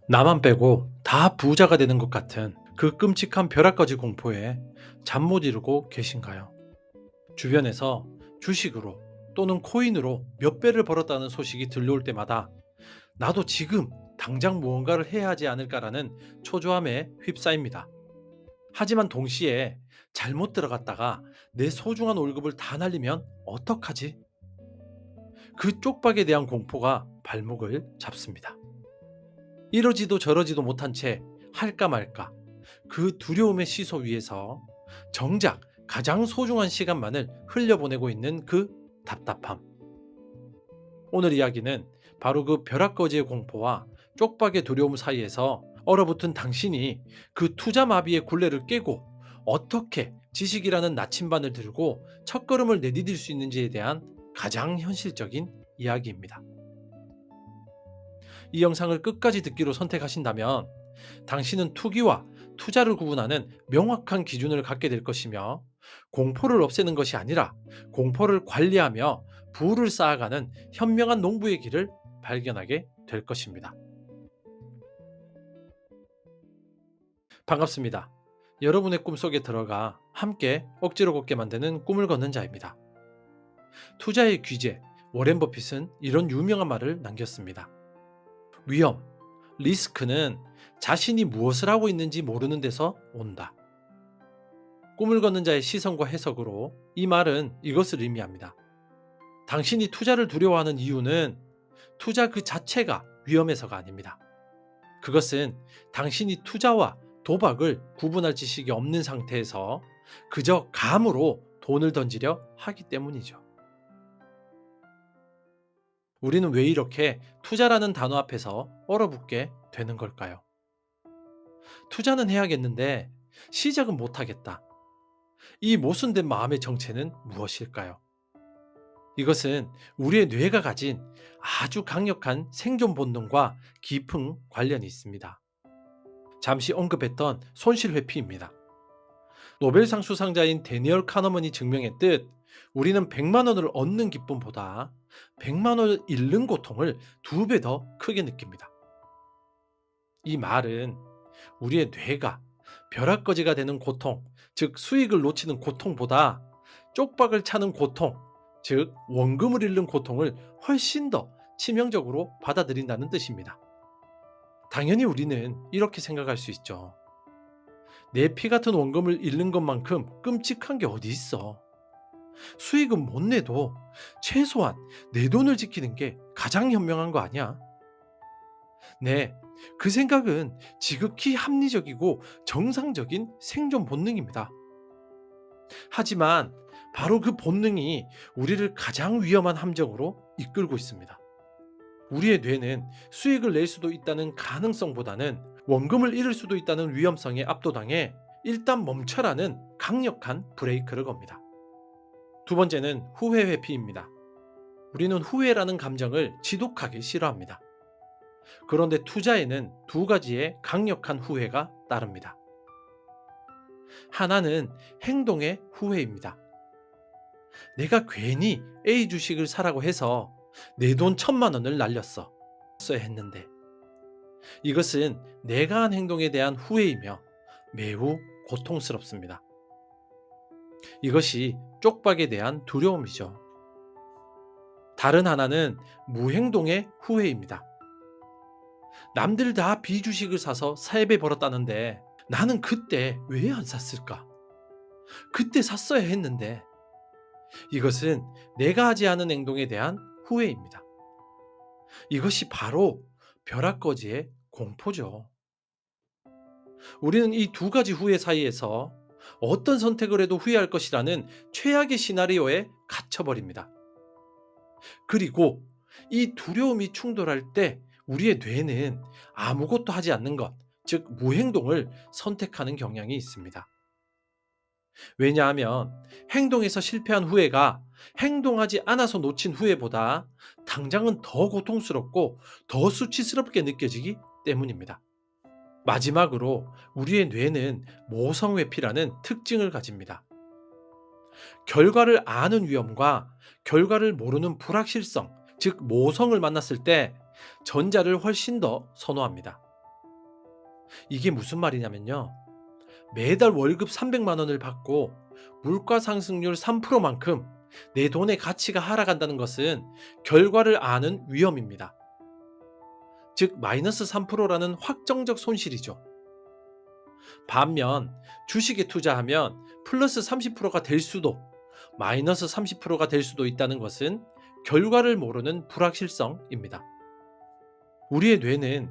나만 빼고 다 부자가 되는 것 같은 그 끔찍한 벼락거지 공포에 잠 못 이루고 계신가요? 주변에서 주식으로 또는 코인으로 몇 배를 벌었다는 소식이 들려올 때마다 나도 지금 당장 무언가를 해야 하지 않을까라는 초조함에 휩싸입니다. 하지만 동시에 잘못 들어갔다가 내 소중한 월급을 다 날리면 어떡하지? 그 쪽박에 대한 공포가 발목을 잡습니다. 이러지도 저러지도 못한 채 할까 말까 그 두려움의 시소 위에서 정작 가장 소중한 시간만을 흘려보내고 있는 그 답답함. 오늘 이야기는 바로 그 벼락거지의 공포와 쪽박의 두려움 사이에서 얼어붙은 당신이 그 투자 마비의 굴레를 깨고 어떻게 지식이라는 나침반을 들고 첫걸음을 내디딜 수 있는지에 대한 가장 현실적인 이야기입니다. 이 영상을 끝까지 듣기로 선택하신다면 당신은 투기와 투자를 구분하는 명확한 기준을 갖게 될 것이며 공포를 없애는 것이 아니라 공포를 관리하며 부를 쌓아가는 현명한 농부의 길을 발견하게 될 것입니다. 반갑습니다. 여러분의 꿈속에 들어가 함께 억지로 걷게 만드는 꿈을 걷는 자입니다. 투자의 귀재 워렌 버핏은 이런 유명한 말을 남겼습니다. 위험, 리스크는 자신이 무엇을 하고 있는지 모르는 데서 온다. 꿈을 걷는 자의 시선과 해석으로 이 말은 이것을 의미합니다. 당신이 투자를 두려워하는 이유는 투자 그 자체가 위험해서가 아닙니다. 그것은 당신이 투자와 도박을 구분할 지식이 없는 상태에서 그저 감으로 돈을 던지려 하기 때문이죠. 우리는 왜 이렇게 투자라는 단어 앞에서 얼어붙게 되는 걸까요? 투자는 해야겠는데 시작은 못하겠다. 이 모순된 마음의 정체는 무엇일까요? 이것은 우리의 뇌가 가진 아주 강력한 생존 본능과 깊은 관련이 있습니다. 잠시 언급했던 손실회피입니다. 노벨상 수상자인 데니얼 카너먼이 증명했듯 우리는 100만 원을 얻는 기쁨보다 100만 원을 잃는 고통을 2배 더 크게 느낍니다. 이 말은 우리의 뇌가 벼락거지가 되는 고통, 즉 수익을 놓치는 고통보다 쪽박을 차는 고통, 즉 원금을 잃는 고통을 훨씬 더 치명적으로 받아들인다는 뜻입니다. 당연히 우리는 이렇게 생각할 수 있죠. 내 피 같은 원금을 잃는 것만큼 끔찍한 게 어디 있어. 수익은 못 내도 최소한 내 돈을 지키는 게 가장 현명한 거 아니야? 네, 그 생각은 지극히 합리적이고 정상적인 생존 본능입니다. 하지만 바로 그 본능이 우리를 가장 위험한 함정으로 이끌고 있습니다. 우리의 뇌는 수익을 낼 수도 있다는 가능성보다는 원금을 잃을 수도 있다는 위험성에 압도당해 일단 멈춰라는 강력한 브레이크를 겁니다. 두 번째는 후회 회피입니다. 우리는 후회라는 감정을 지독하게 싫어합니다. 그런데 투자에는 두 가지의 강력한 후회가 따릅니다. 하나는 행동의 후회입니다. 내가 괜히 A 주식을 사라고 해서 내 돈 1,000만 원을 날렸어. 써야 했는데. 이것은 내가 한 행동에 대한 후회이며 매우 고통스럽습니다. 이것이 쪽박에 대한 두려움이죠. 다른 하나는 무행동의 후회입니다. 남들 다 비주식을 사서 3배 벌었다는데 나는 그때 왜 안 샀을까? 그때 샀어야 했는데. 이것은 내가 하지 않은 행동에 대한 후회입니다. 이것이 바로 벼락거지의 공포죠. 우리는 이 두 가지 후회 사이에서 어떤 선택을 해도 후회할 것이라는 최악의 시나리오에 갇혀버립니다. 그리고 이 두려움이 충돌할 때 우리의 뇌는 아무것도 하지 않는 것, 즉 무행동을 선택하는 경향이 있습니다. 왜냐하면 행동에서 실패한 후회가 행동하지 않아서 놓친 후회보다 당장은 더 고통스럽고 더 수치스럽게 느껴지기 때문입니다. 마지막으로 우리의 뇌는 모성회피라는 특징을 가집니다. 결과를 아는 위험과 결과를 모르는 불확실성, 즉 모성을 만났을 때 전자를 훨씬 더 선호합니다. 이게 무슨 말이냐면요. 매달 월급 300만 원을 받고 물가 상승률 3%만큼 내 돈의 가치가 하락한다는 것은 결과를 아는 위험입니다. 즉 마이너스 3%라는 확정적 손실이죠. 반면 주식에 투자하면 플러스 30%가 될 수도 마이너스 30%가 될 수도 있다는 것은 결과를 모르는 불확실성입니다. 우리의 뇌는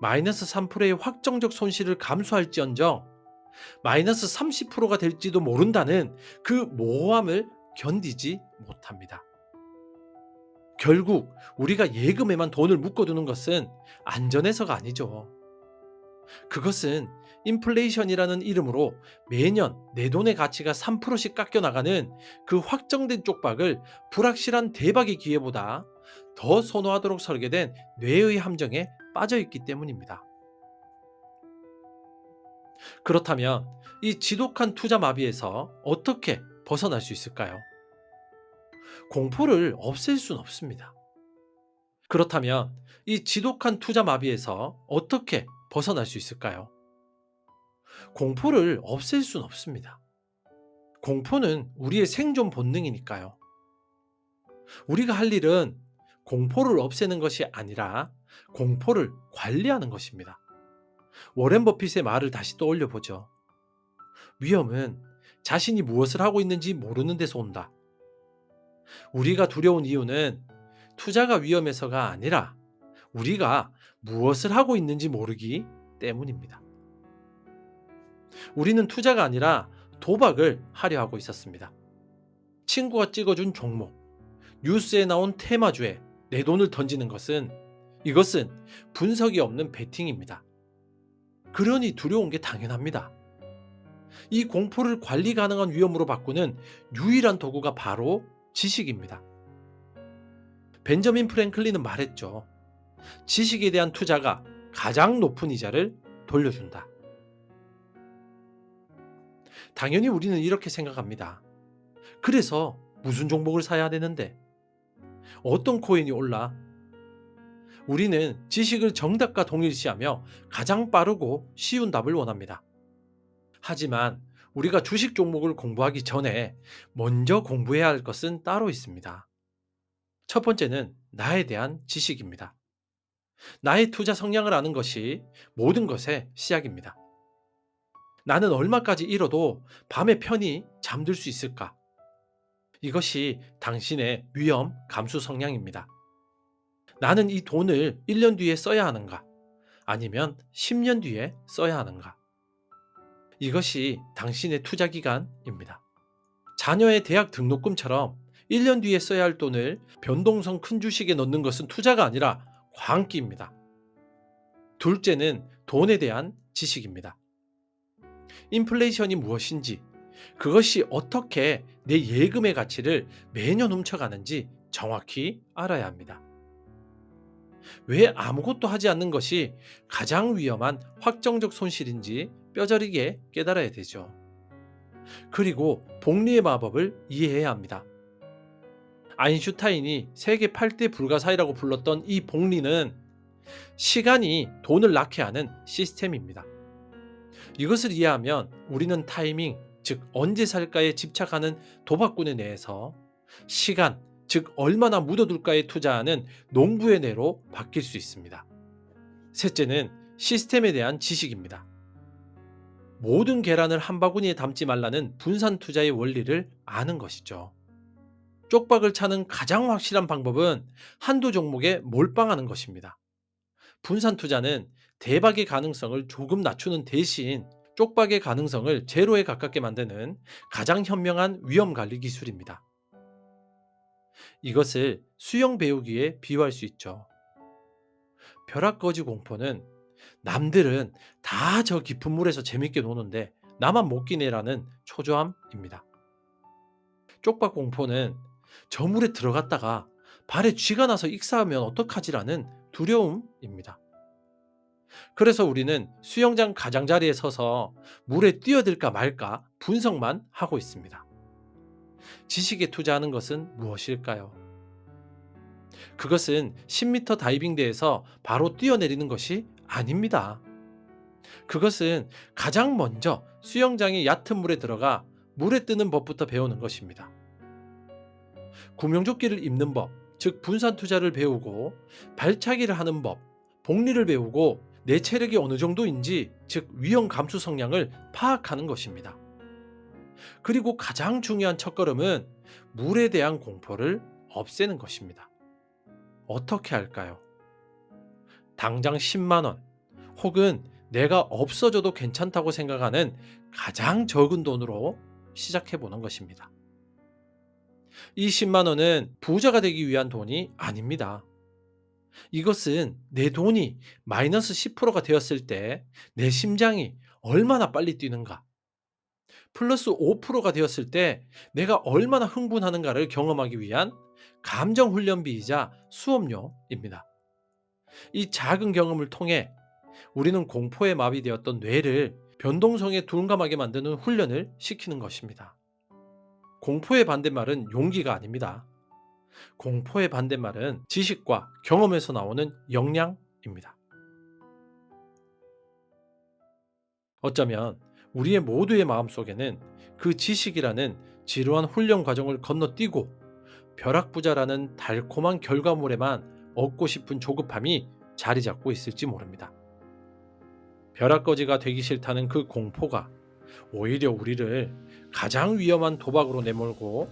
마이너스 3%의 확정적 손실을 감수할지언정 마이너스 30%가 될지도 모른다는 그 모호함을 견디지 못합니다. 결국 우리가 예금에만 돈을 묶어두는 것은 안전해서가 아니죠. 그것은 인플레이션이라는 이름으로 매년 내 돈의 가치가 3%씩 깎여나가는 그 확정된 쪽박을 불확실한 대박의 기회보다 더 선호하도록 설계된 뇌의 함정에 빠져 있기 때문입니다. 그렇다면 이 지독한 투자 마비에서 어떻게 벗어날 수 있을까요? 공포를 없앨 수는 없습니다. 그렇다면 이 지독한 투자 마비에서 어떻게 벗어날 수 있을까요? 공포를 없앨 수는 없습니다. 공포는 우리의 생존 본능이니까요. 우리가 할 일은 공포를 없애는 것이 아니라 공포를 관리하는 것입니다. 워렌 버핏의 말을 다시 떠올려 보죠. 위험은 자신이 무엇을 하고 있는지 모르는 데서 온다. 우리가 두려운 이유는 투자가 위험해서가 아니라 우리가 무엇을 하고 있는지 모르기 때문입니다. 우리는 투자가 아니라 도박을 하려 하고 있었습니다. 친구가 찍어준 종목, 뉴스에 나온 테마주에 내 돈을 던지는 이것은 분석이 없는 베팅입니다. 그러니 두려운 게 당연합니다. 이 공포를 관리 가능한 위험으로 바꾸는 유일한 도구가 바로 지식입니다. 벤저민 프랭클린은 말했죠. 지식에 대한 투자가 가장 높은 이자를 돌려준다. 당연히 우리는 이렇게 생각합니다. 그래서 무슨 종목을 사야 되는데? 어떤 코인이 올라? 우리는 지식을 정답과 동일시하며 가장 빠르고 쉬운 답을 원합니다. 하지만 우리가 주식 종목을 공부하기 전에 먼저 공부해야 할 것은 따로 있습니다. 첫 번째는 나에 대한 지식입니다. 나의 투자 성향을 아는 것이 모든 것의 시작입니다. 나는 얼마까지 잃어도 밤에 편히 잠들 수 있을까? 이것이 당신의 위험 감수 성향입니다. 나는 이 돈을 1년 뒤에 써야 하는가? 아니면 10년 뒤에 써야 하는가? 이것이 당신의 투자 기간입니다. 자녀의 대학 등록금처럼 1년 뒤에 써야 할 돈을 변동성 큰 주식에 넣는 것은 투자가 아니라 광기입니다. 둘째는 돈에 대한 지식입니다. 인플레이션이 무엇인지, 그것이 어떻게 내 예금의 가치를 매년 훔쳐가는지 정확히 알아야 합니다. 왜 아무것도 하지 않는 것이 가장 위험한 확정적 손실인지 뼈저리게 깨달아야 되죠. 그리고 복리의 마법을 이해해야 합니다. 아인슈타인이 세계 8대 불가사의라고 불렀던 이 복리는 시간이 돈을 낳게 하는 시스템입니다. 이것을 이해하면 우리는 타이밍, 즉 언제 살까에 집착하는 도박꾼의 뇌에서 시간, 즉 얼마나 묻어둘까에 투자하는 농부의 뇌로 바뀔 수 있습니다. 셋째는 시스템에 대한 지식입니다. 모든 계란을 한 바구니에 담지 말라는 분산 투자의 원리를 아는 것이죠. 쪽박을 차는 가장 확실한 방법은 한두 종목에 몰빵하는 것입니다. 분산 투자는 대박의 가능성을 조금 낮추는 대신 쪽박의 가능성을 제로에 가깝게 만드는 가장 현명한 위험 관리 기술입니다. 이것을 수영 배우기에 비유할 수 있죠. 벼락거지 공포는 남들은 다 저 깊은 물에서 재밌게 노는데 나만 못 끼네라는 초조함입니다. 쪽박 공포는 저 물에 들어갔다가 발에 쥐가 나서 익사하면 어떡하지라는 두려움입니다. 그래서 우리는 수영장 가장자리에 서서 물에 뛰어들까 말까 분석만 하고 있습니다. 지식에 투자하는 것은 무엇일까요? 그것은 10m 다이빙대에서 바로 뛰어내리는 것이 아닙니다. 그것은 가장 먼저 수영장의 얕은 물에 들어가 물에 뜨는 법부터 배우는 것입니다. 구명조끼를 입는 법, 즉 분산 투자를 배우고 발차기를 하는 법, 복리를 배우고 내 체력이 어느 정도인지, 즉 위험 감수 성향을 파악하는 것입니다. 그리고 가장 중요한 첫걸음은 물에 대한 공포를 없애는 것입니다. 어떻게 할까요? 당장 10만 원 혹은 내가 없어져도 괜찮다고 생각하는 가장 적은 돈으로 시작해 보는 것입니다. 이 10만 원은 부자가 되기 위한 돈이 아닙니다. 이것은 내 돈이 마이너스 10%가 되었을 때 내 심장이 얼마나 빨리 뛰는가, 플러스 5%가 되었을 때 내가 얼마나 흥분하는가를 경험하기 위한 감정 훈련비이자 수업료입니다. 이 작은 경험을 통해 우리는 공포에 마비되었던 뇌를 변동성에 둔감하게 만드는 훈련을 시키는 것입니다. 공포의 반대말은 용기가 아닙니다. 공포의 반대말은 지식과 경험에서 나오는 역량입니다. 어쩌면 우리의 모두의 마음속에는 그 지식이라는 지루한 훈련 과정을 건너뛰고 벼락부자라는 달콤한 결과물에만 얻고 싶은 조급함이 자리 잡고 있을지 모릅니다. 벼락거지가 되기 싫다는 그 공포가 오히려 우리를 가장 위험한 도박으로 내몰고,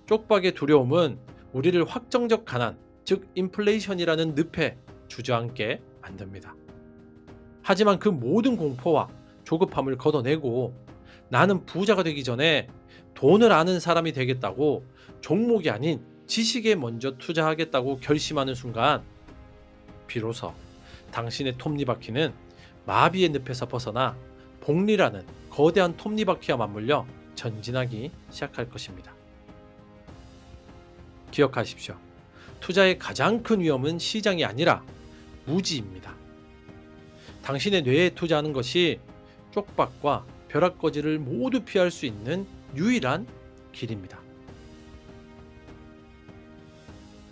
쪽박의 두려움은 우리를 확정적 가난, 즉 인플레이션이라는 늪에 주저앉게 만듭니다. 하지만 그 모든 공포와 조급함을 걷어내고 나는 부자가 되기 전에 돈을 아는 사람이 되겠다고 종목이 아닌 지식에 먼저 투자하겠다고 결심하는 순간, 비로소 당신의 톱니바퀴는 마비의 늪에서 벗어나 복리라는 거대한 톱니바퀴와 맞물려 전진하기 시작할 것입니다. 기억하십시오. 투자의 가장 큰 위험은 시장이 아니라 무지입니다. 당신의 뇌에 투자하는 것이 쪽박과 벼락거지를 모두 피할 수 있는 유일한 길입니다.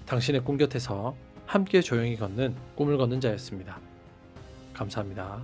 당신의 꿈 곁에서 함께 조용히 걷는 꿈을 걷는 자였습니다. 감사합니다.